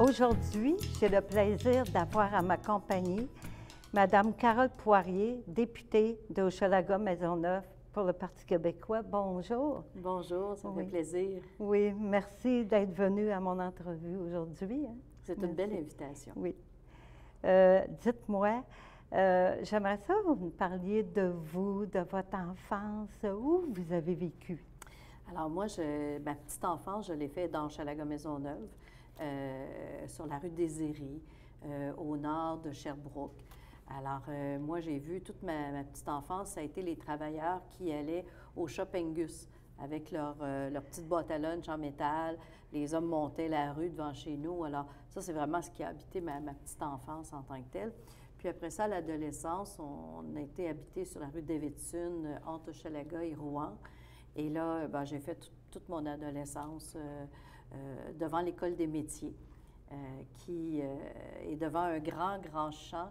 Aujourd'hui, j'ai le plaisir d'avoir à ma compagnie Mme Carole Poirier, députée de Hochelaga-Maisonneuve pour le Parti québécois. Bonjour. Bonjour, ça me fait plaisir. Oui, merci d'être venue à mon entrevue aujourd'hui. Hein? C'est une belle invitation. Oui. Dites-moi, j'aimerais ça que vous me parliez de vous, de votre enfance, où vous avez vécu. Alors moi, ma petite enfance, je l'ai fait dans Hochelaga-Maisonneuve, sur la rue des Airies, au nord de Sherbrooke. Alors, moi, j'ai vu toute ma petite enfance, ça a été les travailleurs qui allaient au Shop Angus avec leur petite boîte à lunch en métal. Les hommes montaient la rue devant chez nous. Alors, ça, c'est vraiment ce qui a habité ma petite enfance en tant que telle. Puis après ça, à l'adolescence, on a été habité sur la rue Davidson, entre Hochelaga et Rouen. Et là, ben, j'ai fait toute mon adolescence devant l'École des métiers, qui est devant un grand champ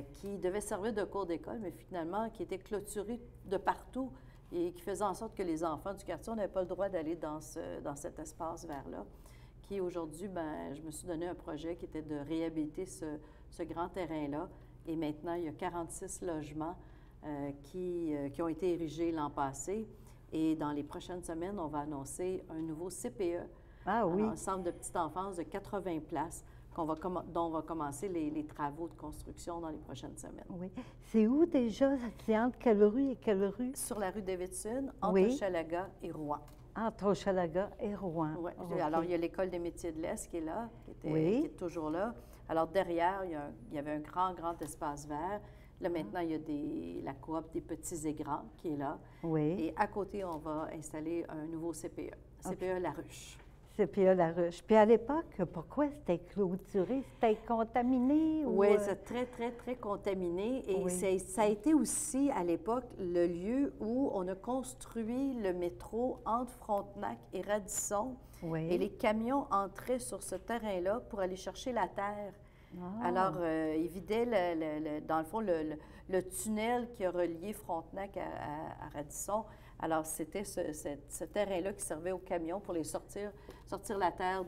qui devait servir de cours d'école, mais finalement qui était clôturé de partout et qui faisait en sorte que les enfants du quartier n'avaient pas le droit d'aller dans cet espace vers là. Qui aujourd'hui, ben, je me suis donné un projet qui était de réhabiliter ce grand terrain-là. Et maintenant, il y a 46 logements qui ont été érigés l'an passé. Et dans les prochaines semaines, on va annoncer un nouveau CPE, un centre de petite enfance de 80 places, dont on va commencer les travaux de construction dans les prochaines semaines. Oui. C'est où déjà? C'est entre quelle rue et quelle rue? Sur la rue Davidson, entre Hochelaga et Rouen. Entre Hochelaga et Rouen. Oui. Okay. Alors, il y a l'École des métiers de l'Est qui est là, qui est toujours là. Alors, derrière, il y avait un grand espace vert. Là, maintenant, il y a la coop des petits et grands qui est là. Oui. Et à côté, on va installer un nouveau CPE, CPE La Ruche. CPE La Ruche. Puis à l'époque, pourquoi c'était clôturé? C'était contaminé? Oui, c'est très contaminé. Et ça a été aussi, à l'époque, le lieu où on a construit le métro entre Frontenac et Radisson. Oui. Et les camions entraient sur ce terrain-là pour aller chercher la terre. Alors, ils vidaient, dans le fond, le tunnel qui a relié Frontenac à Radisson. Alors, c'était ce terrain-là qui servait aux camions pour les sortir la terre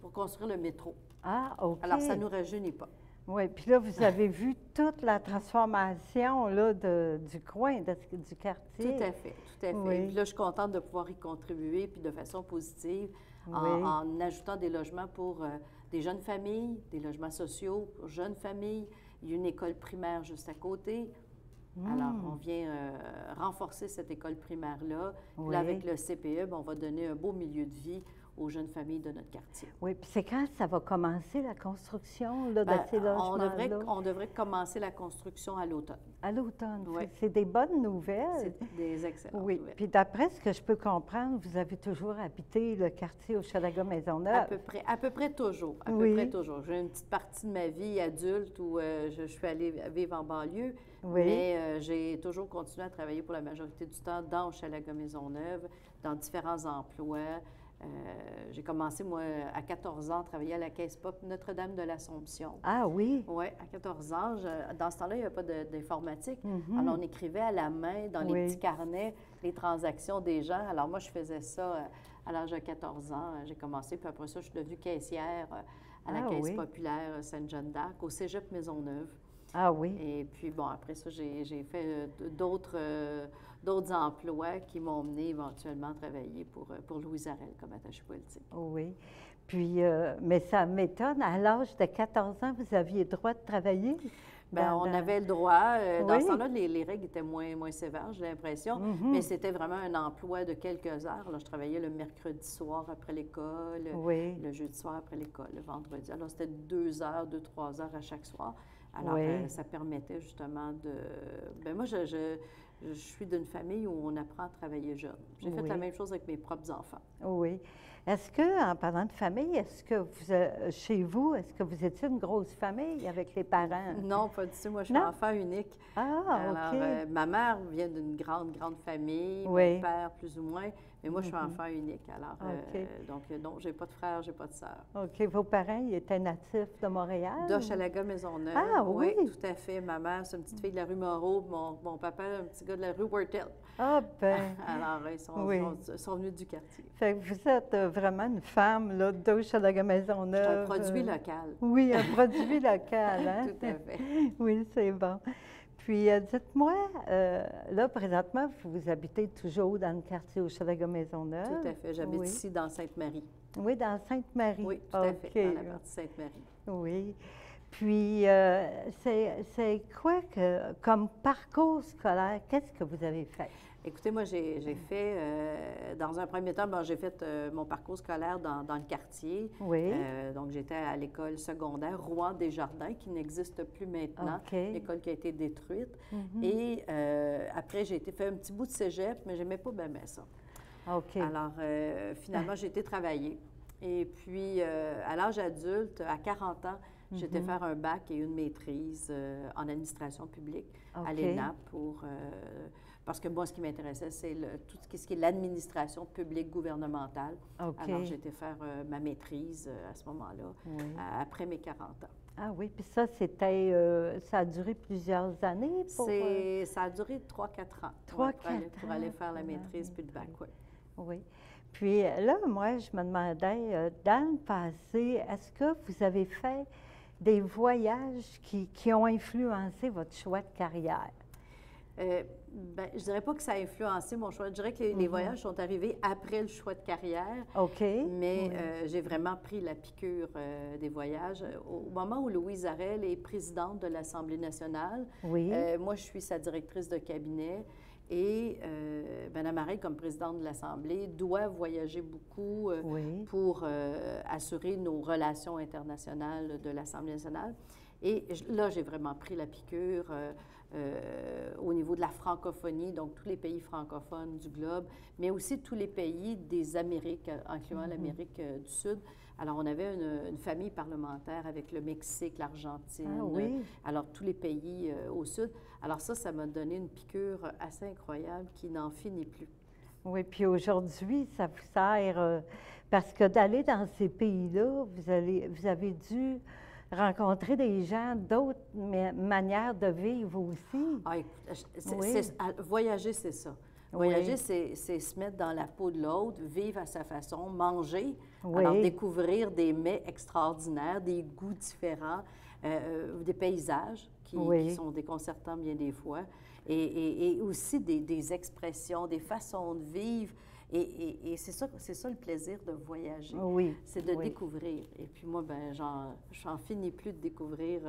pour construire le métro. Ah, OK. Alors, ça ne nous rajeunit pas. Oui, puis là, vous avez vu toute la transformation là, du coin, du quartier. Tout à fait, tout à fait. Oui. Puis là, je suis contente de pouvoir y contribuer, puis de façon positive, en ajoutant des logements pour des jeunes familles, des logements sociaux pour jeunes familles. Il y a une école primaire juste à côté. Alors, on vient renforcer cette école primaire-là. Puis là, avec le CPE, bien, on va donner un beau milieu de vie aux jeunes familles de notre quartier. Oui, puis c'est quand ça va commencer, la construction là, de ces logements-là? On devrait commencer la construction à l'automne. À l'automne, oui. C'est des bonnes nouvelles. C'est des excellentes nouvelles. Puis d'après ce que je peux comprendre, vous avez toujours habité le quartier Hochelaga-Maisonneuve. À peu près toujours, à peu près toujours. J'ai une petite partie de ma vie adulte où je suis allée vivre en banlieue, mais j'ai toujours continué à travailler pour la majorité du temps dans Hochelaga-Maisonneuve, dans différents emplois. J'ai commencé, moi, à 14 ans, à travailler à la Caisse Pop Notre-Dame de l'Assomption. Ah oui? Oui, à 14 ans. Dans ce temps-là, il n'y avait pas d'informatique. Alors, on écrivait à la main, dans les petits carnets, les transactions des gens. Alors, moi, je faisais ça à l'âge de 14 ans. J'ai commencé, puis après ça, je suis devenue caissière à la Caisse populaire Sainte-Jeanne-d'Arc, au Cégep Maisonneuve. Ah oui? Et puis, bon, après ça, j'ai fait d'autres emplois qui m'ont mené éventuellement à travailler pour Louise Arel comme attachée politique. Oui. Puis, mais ça m'étonne, à l'âge de 14 ans, vous aviez le droit de travailler? Bien, on avait le droit. Dans ce temps-là, les règles étaient moins sévères, j'ai l'impression, mais c'était vraiment un emploi de quelques heures. Là, je travaillais le mercredi soir après l'école, le jeudi soir après l'école, le vendredi. Alors, c'était 2-3 heures à chaque soir. Alors, ça permettait justement de... Bien, moi, je suis d'une famille où on apprend à travailler jeune. J'ai fait la même chose avec mes propres enfants. Oui. Est-ce que, en parlant de famille, est-ce que chez vous, est-ce que vous étiez une grosse famille avec les parents? Non, pas du tout. Moi, je suis enfant unique. Ah, alors, OK. Ma mère vient d'une grande famille, mon père plus ou moins, Mais moi, je suis enfant unique, alors, donc, non, j'ai pas de frère, j'ai pas de sœur. OK. Vos parents, ils étaient natifs de Montréal? D'Hochelaga Maisonneuve. Ah oui? Oui, tout à fait. Ma mère, c'est une petite fille de la rue Moreau, mon papa, un petit gars de la rue Wortel. Ah, ben. Alors, ils sont venus du quartier. Fait que vous êtes vraiment une femme, là, d'Hochelaga Maisonneuve. C'est un produit local. Oui, un produit local, hein? Tout à fait. Oui, c'est bon. Puis, dites-moi, là, présentement, vous habitez toujours dans le quartier Hochelaga Maisonneuve? Tout à fait. J'habite ici, dans Sainte-Marie. Oui, dans Sainte-Marie. Oui, tout à fait, dans la partie Sainte-Marie. Oui. Puis, c'est quoi comme parcours scolaire, qu'est-ce que vous avez fait? Écoutez, moi, j'ai fait, dans un premier temps, j'ai fait mon parcours scolaire dans le quartier. Oui. Donc, j'étais à l'école secondaire Rouen-Desjardins, qui n'existe plus maintenant, l'école qui a été détruite. Et après, j'ai fait un petit bout de cégep, mais je n'aimais pas bien ça. OK. Alors, finalement, j'ai été travailler. Et puis, à l'âge adulte, à 40 ans, j'étais faire un bac et une maîtrise en administration publique à l'ENAP parce que moi, ce qui m'intéressait, c'est tout ce qui est l'administration publique gouvernementale. Alors, j'ai été faire ma maîtrise à ce moment-là, après mes 40 ans. Ah oui, puis ça, ça a duré plusieurs années pour... Ça a duré 3-4 ans. 3-4 ans. Pour aller faire la maîtrise puis le bac, oui. Oui. Puis là, moi, je me demandais, dans le passé, est-ce que vous avez fait des voyages qui ont influencé votre choix de carrière? Bien, je ne dirais pas que ça a influencé mon choix. Je dirais que les voyages sont arrivés après le choix de carrière. OK. Mais j'ai vraiment pris la piqûre des voyages. Au moment où Louise Arel est présidente de l'Assemblée nationale, moi, je suis sa directrice de cabinet. Et Mme Arel, comme présidente de l'Assemblée, doit voyager beaucoup pour assurer nos relations internationales de l'Assemblée nationale. Et là, j'ai vraiment pris la piqûre au niveau de la francophonie, donc tous les pays francophones du globe, mais aussi tous les pays des Amériques, incluant l'Amérique du Sud. Alors, on avait une famille parlementaire avec le Mexique, l'Argentine, alors tous les pays au Sud. Alors ça m'a donné une piqûre assez incroyable qui n'en finit plus. Oui, puis aujourd'hui, ça vous sert, parce que d'aller dans ces pays-là, vous avez dû rencontrer des gens d'autres manières de vivre aussi. Ah, écoute, voyager, c'est ça. Voyager, c'est se mettre dans la peau de l'autre, vivre à sa façon, manger, alors découvrir des mets extraordinaires, des goûts différents, des paysages qui sont déconcertants bien des fois, et aussi des expressions, des façons de vivre. Et c'est ça le plaisir de voyager, c'est de découvrir. Et puis moi, ben, j'en finis plus de découvrir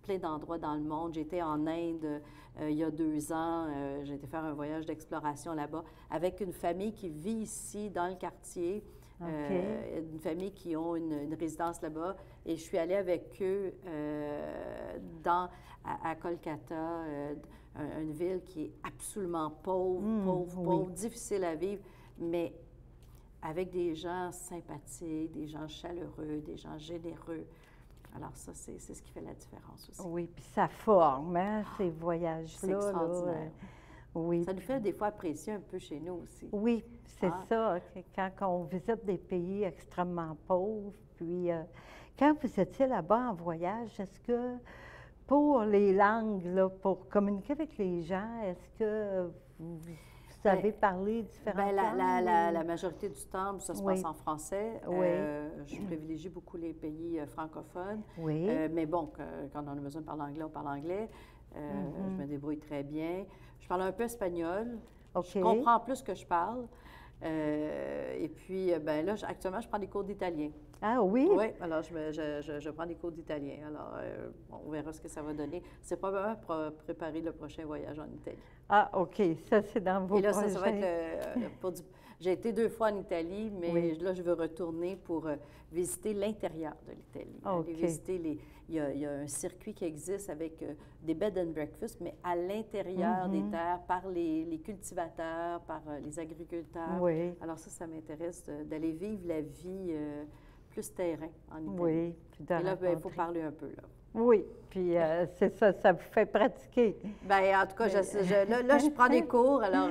plein d'endroits dans le monde. J'étais en Inde il y a 2 ans, j'ai été faire un voyage d'exploration là-bas avec une famille qui vit ici dans le quartier, une famille qui ont une résidence là-bas. Et je suis allée avec eux à Kolkata, une ville qui est absolument pauvre, difficile à vivre, mais avec des gens sympathiques, des gens chaleureux, des gens généreux. Alors ça, c'est ce qui fait la différence aussi. Oui, puis ça forme, hein, ces voyages-là. C'est extraordinaire. Oui. Ça nous fait des fois apprécier un peu chez nous aussi. Oui, c'est ça. Quand on visite des pays extrêmement pauvres, puis quand vous étiez là-bas en voyage, est-ce que pour les langues, là, pour communiquer avec les gens, est-ce que vous savez parler différentes langues? La majorité du temps, ça se passe en français. Je privilégie beaucoup les pays francophones. Mais bon, quand on a besoin de parler anglais, on parle anglais. Je me débrouille très bien. Je parle un peu espagnol. Je comprends plus que je parle. Et puis, ben là, actuellement, je prends des cours d'italien. Ah oui? Oui, alors je prends des cours d'italien. Alors, on verra ce que ça va donner. C'est probablement pour préparer le prochain voyage en Italie. Ah, OK. Ça, c'est dans vos projets. Et là, ça va être J'ai été 2 fois en Italie, mais là, je veux retourner pour visiter l'intérieur de l'Italie. Aller visiter il y a un circuit qui existe avec des bed and breakfast, mais à l'intérieur des terres, par les cultivateurs, par les agriculteurs. Alors ça m'intéresse d'aller vivre la vie plus terrain en Italie. Oui. Et là, il faut parler un peu, là. Oui, puis c'est ça, ça vous fait pratiquer. Bien, en tout cas, là, je prends des cours. Alors,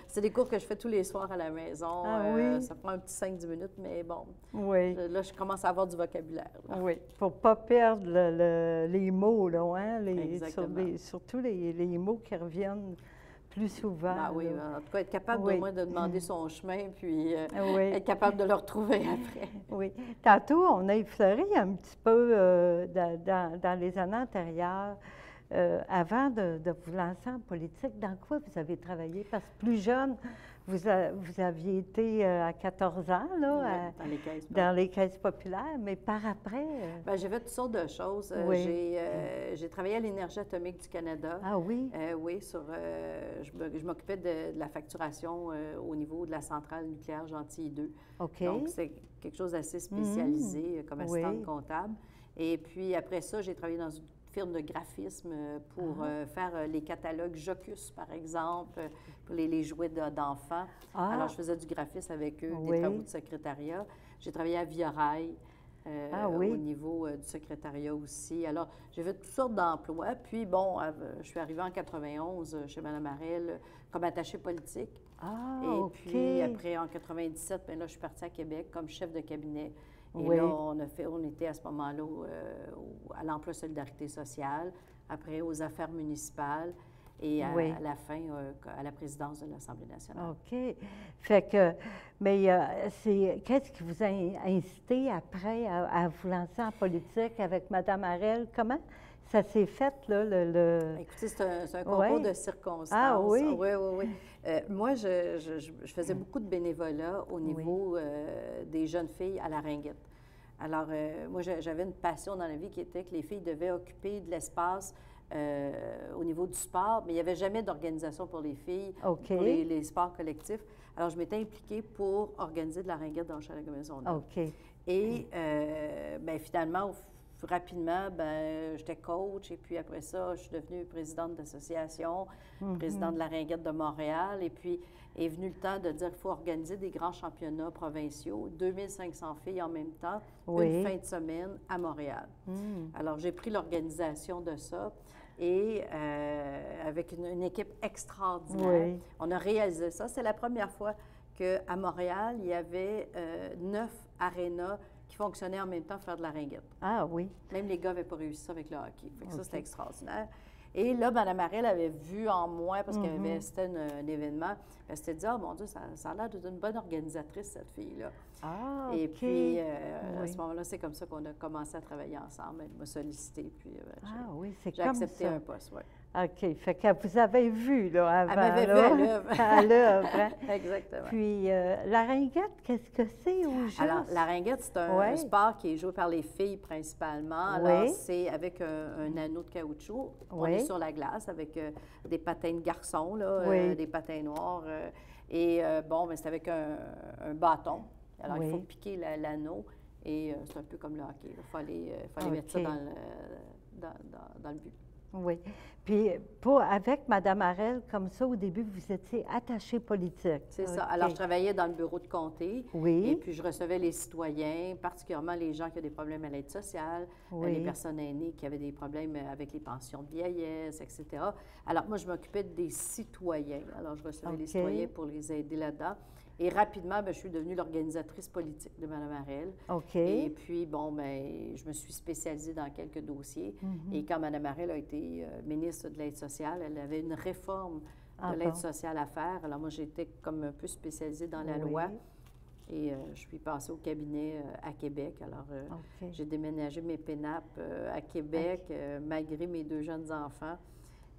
c'est des cours que je fais tous les soirs à la maison. Ah oui? Ça prend un petit 5-10 minutes, mais bon, Oui, là, je commence à avoir du vocabulaire, là. oui, pour ne pas perdre les mots, là, hein, Exactement. surtout les mots qui reviennent plus souvent. Ben oui, là. en tout cas, être capable Oui. au moins de demander son chemin, puis Oui. être capable de le retrouver après. Oui. Tantôt, on a effleuré un petit peu dans les années antérieures, avant de vous lancer en politique, dans quoi vous avez travaillé? Parce que plus jeune, vous aviez été à 14 ans, là, Ouais, dans les caisses. dans les caisses populaires, mais par après... Ben, j'ai fait toutes sortes de choses. Oui. J'ai travaillé à l'Énergie atomique du Canada. Ah oui? Oui, je m'occupais de la facturation au niveau de la centrale nucléaire Gentilly 2. OK. Donc, c'est quelque chose d'assez spécialisé comme assistante Oui. comptable. Et puis, après ça, j'ai travaillé dans une firme de graphisme pour faire les catalogues Jocus, par exemple, pour les jouets d'enfants. Ah. Alors, je faisais du graphisme avec eux, Oui. des travaux de secrétariat. J'ai travaillé à Via Rail. Ah oui. Au niveau du secrétariat aussi. Alors, j'ai fait toutes sortes d'emplois. Puis, bon, je suis arrivée en 91 chez Mme Harel comme attachée politique. Ah, Et OK. puis, après, en 97, bien là, je suis partie à Québec comme chef de cabinet. Et Oui. là, on était à ce moment-là à l'emploi solidarité sociale, après aux affaires municipales et Oui. à la fin, à la présidence de l'Assemblée nationale. OK. Fait que, mais qu'est-ce qui vous a incité après à vous lancer en politique avec Mme Harel? Comment ça s'est fait, là, Écoutez, c'est un concours de circonstances. Ah oui? Oui, oui, oui. Moi, je faisais beaucoup de bénévolat au niveau des jeunes filles à la ringuette. Alors, moi, j'avais une passion dans la vie qui était que les filles devaient occuper de l'espace au niveau du sport, mais il n'y avait jamais d'organisation pour les filles, OK. pour les sports collectifs. Alors, je m'étais impliquée pour organiser de la ringuette dans Hochelaga-Maisonneuve. OK. Et bien, finalement, rapidement, ben, j'étais coach et puis après ça, je suis devenue présidente d'association, présidente de la Ringuette de Montréal. Et puis est venu le temps de dire qu'il faut organiser des grands championnats provinciaux, 2500 filles en même temps, Oui. une fin de semaine à Montréal. Alors, j'ai pris l'organisation de ça et avec une équipe extraordinaire, Oui. on a réalisé ça. C'est la première fois qu'à Montréal, il y avait 9 arénas qui fonctionnaient en même temps pour faire de la ringuette. Ah oui. Même les gars n'avaient pas réussi ça avec le hockey. Fait que ça, OK. c'était extraordinaire. Et là, Mme Harel avait vu en moi, parce que c'était un événement, elle s'était dit « Ah, mon Dieu, ça a l'air d'une bonne organisatrice, cette fille-là. » Ah, Et OK. puis, à Oui. ce moment-là, c'est comme ça qu'on a commencé à travailler ensemble. Elle m'a sollicité, puis Ah oui, c'est j'ai comme accepté ça. un poste, oui. OK. Fait que vous avez vu, là, avant. Elle m'avait vu là, à l'œuvre. à l'œuvre, hein? Exactement. Puis, la ringuette, qu'est-ce que c'est au juste? Alors, la ringuette, c'est un sport qui est joué par les filles principalement. Alors, Oui. c'est avec un anneau de caoutchouc. On Oui. est sur la glace avec des patins de garçons, là, Oui. des patins noirs. Bon, ben, c'est avec un bâton. Alors, il faut Oui. piquer l'anneau et c'est un peu comme le hockey. Il faut aller mettre ça OK. dans le but. Oui. Puis, avec Mme Harel, comme ça, au début, vous étiez attachée politique. C'est ça. OK. Alors, je travaillais dans le bureau de comté. Oui. Et puis, je recevais les citoyens, particulièrement les gens qui ont des problèmes à l'aide sociale, Oui. les personnes aînées qui avaient des problèmes avec les pensions de vieillesse, etc. Alors, moi, je m'occupais des citoyens. Alors, je recevais les OK. citoyens pour les aider là-dedans. Et rapidement, bien, je suis devenue l'organisatrice politique de Mme Harel. OK. Et puis, bon, bien, je me suis spécialisée dans quelques dossiers. Et quand Mme Harel a été ministre de l'Aide sociale, elle avait une réforme de l'aide sociale à faire. Alors, moi, j'étais comme un peu spécialisée dans la loi. Et je suis passée au cabinet à Québec. Alors, OK. j'ai déménagé mes pénapes à Québec, malgré mes 2 jeunes enfants.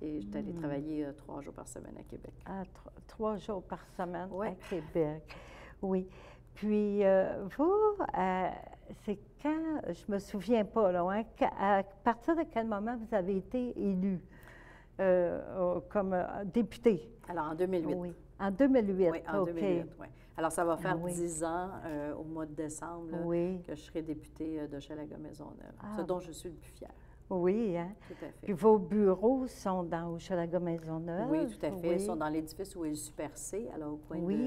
Et j'étais allée travailler 3 jours par semaine à Québec. Ah, 3 jours par semaine Ouais. à Québec. Oui. Puis, vous, c'est quand, je me souviens pas, là, hein, à partir de quel moment vous avez été élu comme député? Alors, en 2008. Oui. En 2008. Oui, en OK. 2008, oui. Alors, ça va faire oui. 10 ans au mois de décembre là, Oui. que je serai députée de Hochelaga-Maisonneuve, Ah. ce dont je suis le plus fière. Oui, hein? Tout à fait. Puis vos bureaux sont dans Hochelaga-Maisonneuve? Oui, tout à fait. Oui. Ils sont dans l'édifice où est le Super C, alors au coin Oui.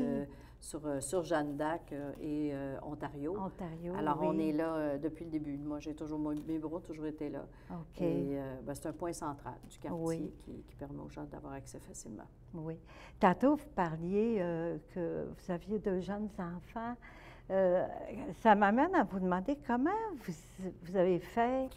sur Jeanne d'Arc et Ontario. Ontario, Alors, oui. on est là depuis le début. Moi, mes bureaux ont toujours été là. OK. Et c'est un point central du quartier Oui. qui permet aux gens d'avoir accès facilement. Oui. Tantôt, vous parliez que vous aviez 2 jeunes enfants. Ça m'amène à vous demander comment vous avez fait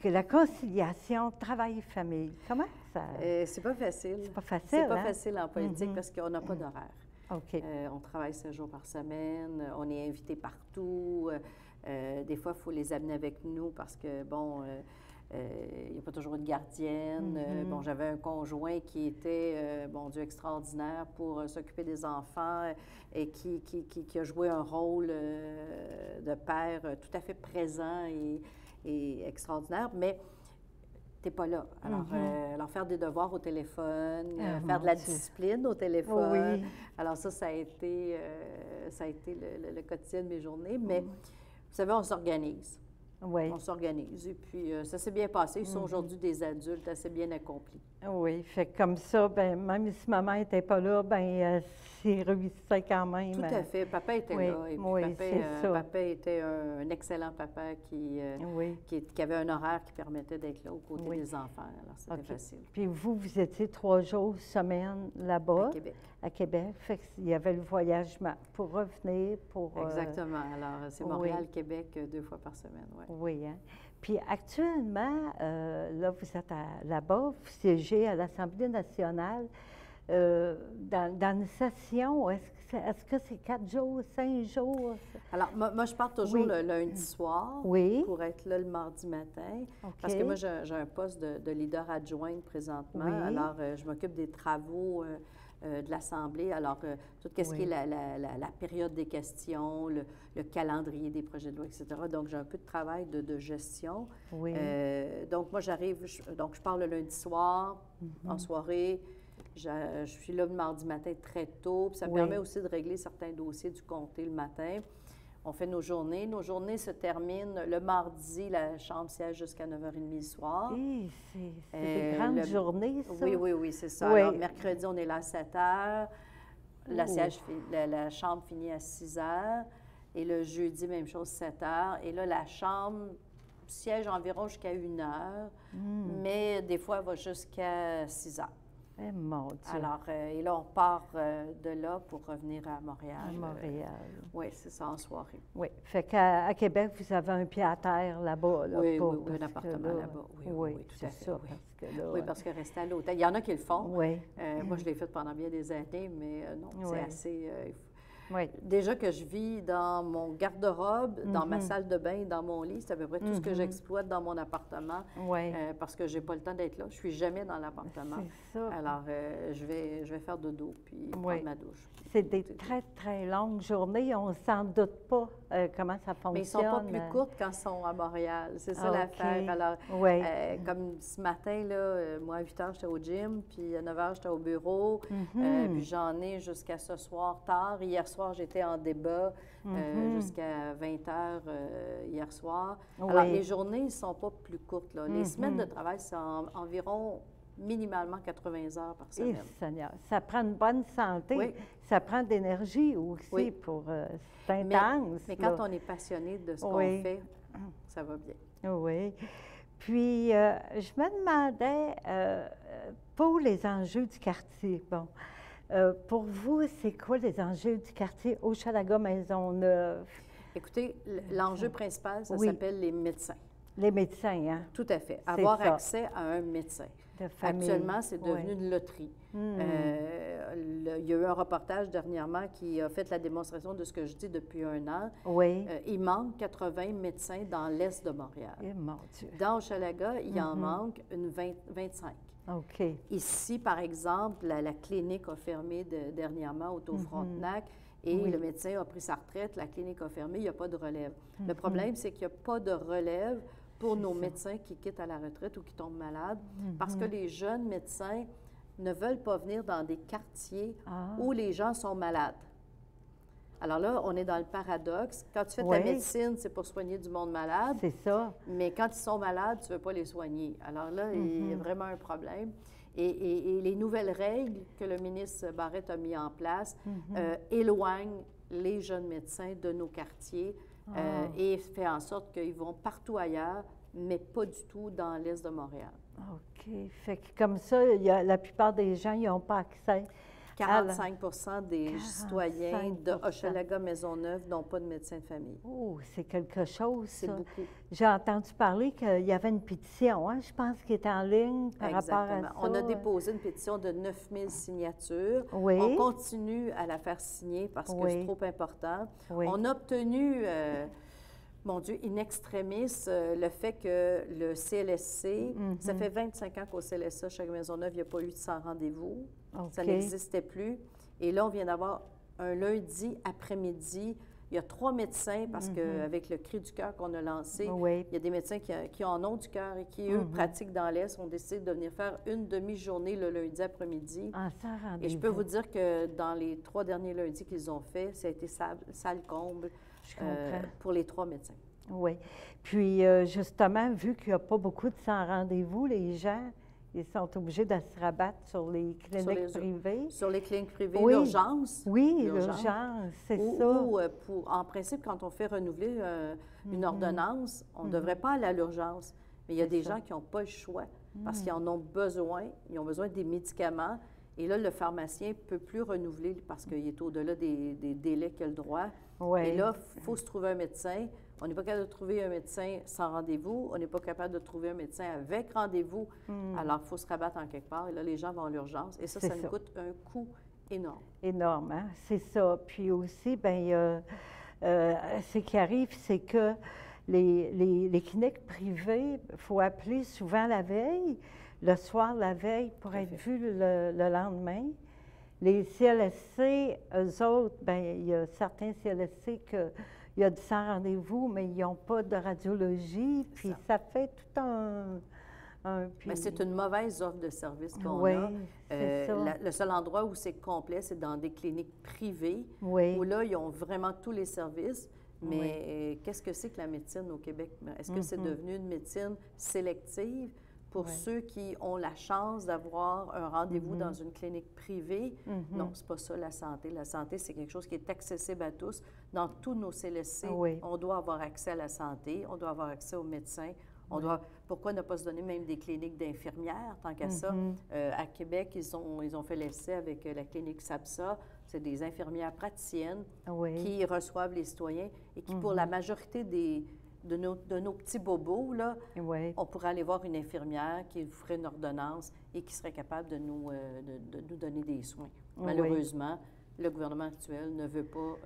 que la conciliation travail-famille, comment ça... C'est pas facile. C'est pas facile, C'est pas hein? facile en politique parce qu'on n'a pas d'horaire. OK. On travaille 7 jours par semaine, on est invité partout. Des fois, il faut les amener avec nous parce que, bon, il n'y a pas toujours une gardienne. Bon, j'avais un conjoint qui était, bon Dieu, extraordinaire pour s'occuper des enfants et qui a joué un rôle de père tout à fait présent et extraordinaire, mais tu n'es pas là. Alors, faire des devoirs au téléphone, faire de la discipline au téléphone. Oui. Alors ça a été le quotidien de mes journées. Mais vous savez, on s'organise. Oui. On s'organise. Et puis, ça s'est bien passé. Ils sont aujourd'hui des adultes assez bien accomplis. Oui. Fait que comme ça, ben, même si maman n'était pas là, ben, c'est réussissait quand même. Tout à fait. Papa était oui, là. Et puis oui, papa était un excellent papa qui avait un horaire qui permettait d'être là aux côtés des enfants. Alors, c'était facile. Puis vous étiez 3 jours semaine là-bas. À Québec. À Québec. Fait qu'il y avait le voyagement pour revenir, pour... Exactement. Alors, c'est Montréal-Québec 2 fois par semaine, oui. Oui, hein? Puis actuellement, là, vous êtes là-bas, vous siégez à l'Assemblée nationale. Dans une session, est-ce que c'est 4 jours, 5 jours? Alors, moi, je pars toujours le lundi soir pour être là le mardi matin. Parce que moi, j'ai un poste de leader adjointe présentement. Alors, je m'occupe des travaux de l'Assemblée. Alors, tout ce qui est la période des questions, le calendrier des projets de loi, etc. Donc, j'ai un peu de travail de gestion. Donc, moi, je pars le lundi soir, en soirée. Je suis là le mardi matin très tôt, puis ça me permet aussi de régler certains dossiers du comté le matin. On fait nos journées. Nos journées se terminent le mardi, la Chambre siège jusqu'à 9h30 le soir. C'est des grandes journées, ça? Oui, c'est ça. Alors, mercredi, on est là à 7h. La Chambre finit à 6h. Et le jeudi, même chose, 7h. Et là, la Chambre siège environ jusqu'à 1h, mais des fois, elle va jusqu'à 6h. Eh, mon Dieu. Alors, et là, on part de là pour revenir à Montréal. À Montréal. Oui, c'est ça, en soirée. Oui. Fait qu'à Québec, vous avez un pied à terre là-bas. Là, oui, un appartement là-bas. Oui, tout à fait. Ça, parce que là, parce que rester à l'hôtel, il y en a qui le font. Oui. Moi, je l'ai fait pendant bien des années, mais non, c'est assez... Oui. Déjà que je vis dans mon garde-robe, dans ma salle de bain, dans mon lit, c'est à peu près tout ce que j'exploite dans mon appartement parce que je n'ai pas le temps d'être là. Je ne suis jamais dans l'appartement. C'est ça. Alors, je vais faire dodo puis prendre ma douche. C'est des très, très longues journées. On ne s'en doute pas comment ça fonctionne. Mais ils ne sont pas plus courtes quand ils sont à Montréal. C'est ça l'affaire. Alors, comme ce matin, là, moi, à 8 h, j'étais au gym, puis à 9 h, j'étais au bureau. Puis j'en ai jusqu'à ce soir tard. Hier soir, j'étais en débat jusqu'à 20 h hier soir. Alors, les journées ne sont pas plus courtes. Là. Les semaines de travail, c'est environ minimalement 80 heures par semaine. Seigneur, ça prend une bonne santé. Ça prend de l'énergie aussi pour... c'est intense. Mais quand on est passionné de ce qu'on fait, ça va bien. Oui. Puis, je me demandais, pour les enjeux du quartier, bon, pour vous, c'est quoi les enjeux du quartier Hochelaga-Maisonneuve? Écoutez, l'enjeu principal, ça s'appelle les médecins. Les médecins, hein? Tout à fait. Avoir accès à un médecin. Actuellement, c'est devenu une loterie. Il y a eu un reportage dernièrement qui a fait la démonstration de ce que je dis depuis 1 an. Il manque 80 médecins dans l'est de Montréal. Mon Dieu. Dans Hochelaga, il en manque 25. OK. Ici, par exemple, la clinique a fermé dernièrement au Frontenac. Et le médecin a pris sa retraite, la clinique a fermé, il n'y a pas de relève. Le problème, c'est qu'il n'y a pas de relève pour nos médecins qui quittent à la retraite ou qui tombent malades, parce que les jeunes médecins ne veulent pas venir dans des quartiers où les gens sont malades. Alors là, on est dans le paradoxe. Quand tu fais de la médecine, c'est pour soigner du monde malade. C'est ça. Mais quand ils sont malades, tu ne veux pas les soigner. Alors là, il y a vraiment un problème. Et les nouvelles règles que le ministre Barrette a mis en place éloignent les jeunes médecins de nos quartiers et fait en sorte qu'ils vont partout ailleurs, mais pas du tout dans l'est de Montréal. OK. Fait que comme ça, la plupart des gens, ils n'ont pas accès. 45 des citoyens de Hochelaga-Maisonneuve n'ont pas de médecin de famille. Oh, c'est quelque chose, c'est ça. beaucoup. J'ai entendu parler qu'il y avait une pétition, hein, je pense, qui est en ligne par rapport à ça. On a déposé une pétition de 9000 signatures. Oui. On continue à la faire signer parce que c'est trop important. Oui. On a obtenu, mon Dieu, in extremis, le fait que le CLSC, ça fait 25 ans qu'au CLSC, chaque Maisonneuve, il n'y a pas eu de 100 rendez-vous. Ça n'existait plus. Et là, on vient d'avoir un lundi après-midi. Il y a 3 médecins, parce qu'avec le Cri du cœur qu'on a lancé, il y a des médecins qui en ont du cœur et qui, eux, pratiquent dans l'Est, ont décidé de venir faire une demi-journée le lundi après-midi. Et je peux vous dire que dans les 3 derniers lundis qu'ils ont fait, ça a été salle comble pour les 3 médecins. Oui. Puis, justement, vu qu'il n'y a pas beaucoup de 100 rendez-vous, les gens, ils sont obligés de se rabattre sur les cliniques privées. Sur les cliniques privées, l'urgence. Oui, l'urgence, c'est ça. Ou en principe, quand on fait renouveler une ordonnance, on ne devrait pas aller à l'urgence. Mais il y a des gens qui n'ont pas le choix parce qu'ils en ont besoin. Ils ont besoin des médicaments. Et là, le pharmacien ne peut plus renouveler parce qu'il est au-delà des délais qu'il a le droit. Et là, il faut se trouver un médecin. On n'est pas capable de trouver un médecin sans rendez-vous. On n'est pas capable de trouver un médecin avec rendez-vous. Alors, il faut se rabattre en quelque part. Et là, les gens vont à l'urgence. Et ça nous coûte un coût énorme. Énorme, hein? C'est ça. Puis aussi, bien, ce qui arrive, c'est que les cliniques privées, il faut appeler souvent la veille, le soir la veille, pour être vu le lendemain. Les CLSC, eux autres, bien, il y a certains CLSC il y a 100 rendez-vous, mais ils n'ont pas de radiologie, puis ça fait tout un mais c'est une mauvaise offre de service qu'on a. C'est ça. Le seul endroit où c'est complet, c'est dans des cliniques privées, où là, ils ont vraiment tous les services. Mais qu'est-ce que c'est que la médecine au Québec? Est-ce que c'est devenu une médecine sélective pour ceux qui ont la chance d'avoir un rendez-vous dans une clinique privée? Non, c'est pas ça la santé. La santé, c'est quelque chose qui est accessible à tous. Dans tous nos CLSC, on doit avoir accès à la santé, on doit avoir accès aux médecins. Pourquoi ne pas se donner même des cliniques d'infirmières, tant qu'à ça? À Québec, ils ont fait l'essai avec la clinique SAPSA. C'est des infirmières praticiennes qui reçoivent les citoyens et qui, pour la majorité de nos petits bobos, là, on pourrait aller voir une infirmière qui vous ferait une ordonnance et qui serait capable de nous donner des soins. Malheureusement, le gouvernement actuel ne veut pas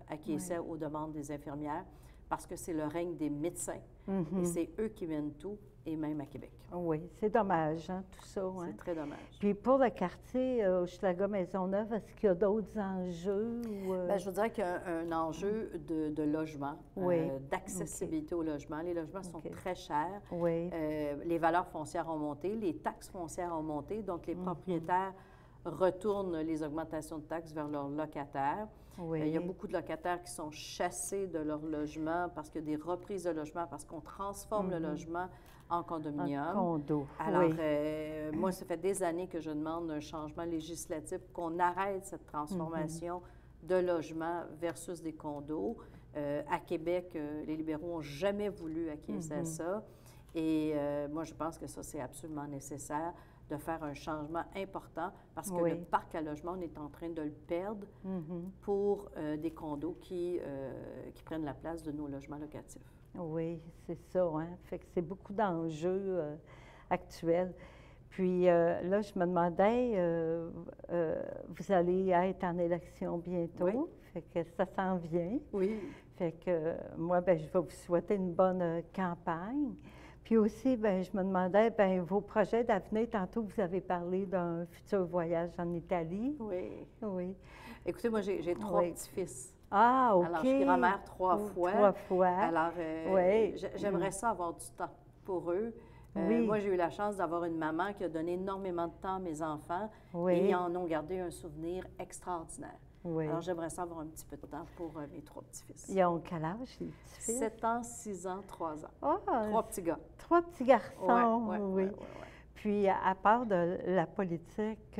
acquiescer aux demandes des infirmières parce que c'est le règne des médecins et c'est eux qui mènent tout, et même à Québec. Oui, c'est dommage, hein, tout ça. C'est très dommage. Puis pour le quartier Hochelaga-Maisonneuve, est-ce qu'il y a d'autres enjeux? Bien, je vous dirais qu'il y a un enjeu de logement, d'accessibilité au logement. Les logements sont très chers. Les valeurs foncières ont monté, les taxes foncières ont monté, donc les propriétaires retournent les augmentations de taxes vers leurs locataires. Il y a beaucoup de locataires qui sont chassés de leur logement parce qu'il y a des reprises de logement, parce qu'on transforme le logement en condominium. En condo. Alors, moi, ça fait des années que je demande un changement législatif, qu'on arrête cette transformation de logement versus des condos. À Québec, les libéraux n'ont jamais voulu acquiescer à ça. Et moi, je pense que ça, c'est absolument nécessaire de faire un changement important parce que le parc à logement, on est en train de le perdre pour des condos qui prennent la place de nos logements locatifs. Oui, c'est ça, hein? Fait que c'est beaucoup d'enjeux actuels. Puis là, je me demandais, vous allez être en élection bientôt, fait que ça s'en vient. Oui. Fait que moi, bien, je vais vous souhaiter une bonne campagne. Puis aussi, bien, je me demandais, bien, vos projets d'avenir, tantôt vous avez parlé d'un futur voyage en Italie. Oui. Écoutez, moi, j'ai 3 petits-fils. Ah, OK. Alors, je suis grand-mère 3 fois. 3 fois. Alors, j'aimerais ça avoir du temps pour eux. Moi, j'ai eu la chance d'avoir une maman qui a donné énormément de temps à mes enfants et ils en ont gardé un souvenir extraordinaire. Alors, j'aimerais ça avoir un petit peu de temps pour mes 3 petits-fils. Ils ont quel âge, les petits-fils? 7 ans, 6 ans, 3 ans. 3 petits gars. 3 petits garçons, oui. Puis, à part de la politique,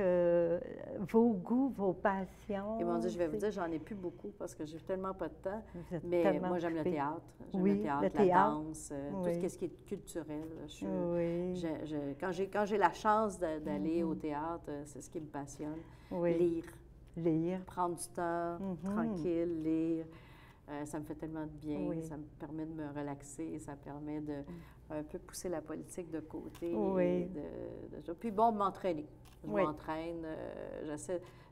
vos goûts, vos passions... Et mon Dieu, je vais vous c'est- dire, j'en ai plus beaucoup parce que j'ai tellement pas de temps. Vous êtes Mais tellement moi, j'aime le occupée. théâtre. J'aime Oui, le théâtre, le la théâtre. danse, Oui. tout ce qui est culturel. Je suis- Oui, quand j'ai la chance d'aller au Mhm. théâtre, c'est ce qui me passionne. oui. Lire, Lire. prendre du temps, Mhm. tranquille, lire. Ça me fait tellement de bien, Oui. ça me permet de me relaxer, ça permet de un peu pousser la politique de côté. Oui. Et puis bon, m'entraîner. Je Oui. m'entraîne,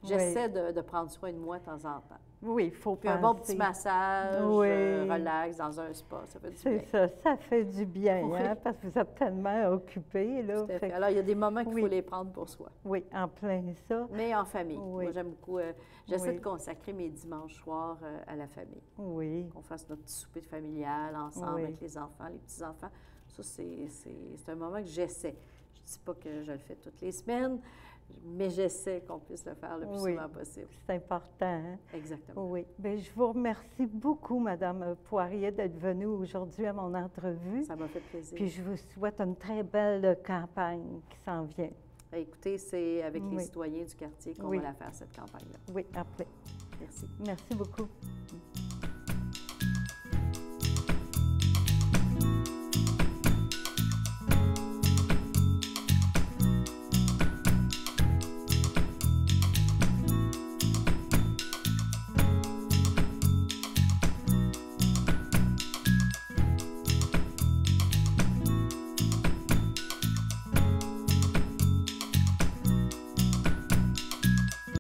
j'essaie de prendre soin de moi de temps en temps. Oui, il faut Puis un bon petit massage, Oui. relax dans un spa, ça fait du C'est bien. ça fait du bien, Oui. hein, parce que vous êtes tellement occupés, là. Tout à fait fait. que- Alors, il y a des moments qu'il Oui. faut les prendre pour soi, oui, en plein ça. mais en famille. Oui. Moi, j'aime beaucoup, j'essaie Oui. de consacrer mes dimanches soirs à la famille. Oui, Qu'on fasse notre petit souper familial ensemble Oui. avec les enfants, les petits-enfants. Ça, c'est un moment que j'essaie. Je ne dis pas que je le fais toutes les semaines, mais j'essaie qu'on puisse le faire le plus Oui. souvent possible. c'est important, hein? Exactement. Oui. Bien, je vous remercie beaucoup, Madame Poirier, d'être venue aujourd'hui à mon entrevue. Ça m'a fait plaisir. Puis je vous souhaite une très belle campagne qui s'en vient. Écoutez, c'est avec les Oui. citoyens du quartier qu'on Oui. va la faire, cette campagne-là. Oui, appelez. Merci. Merci beaucoup.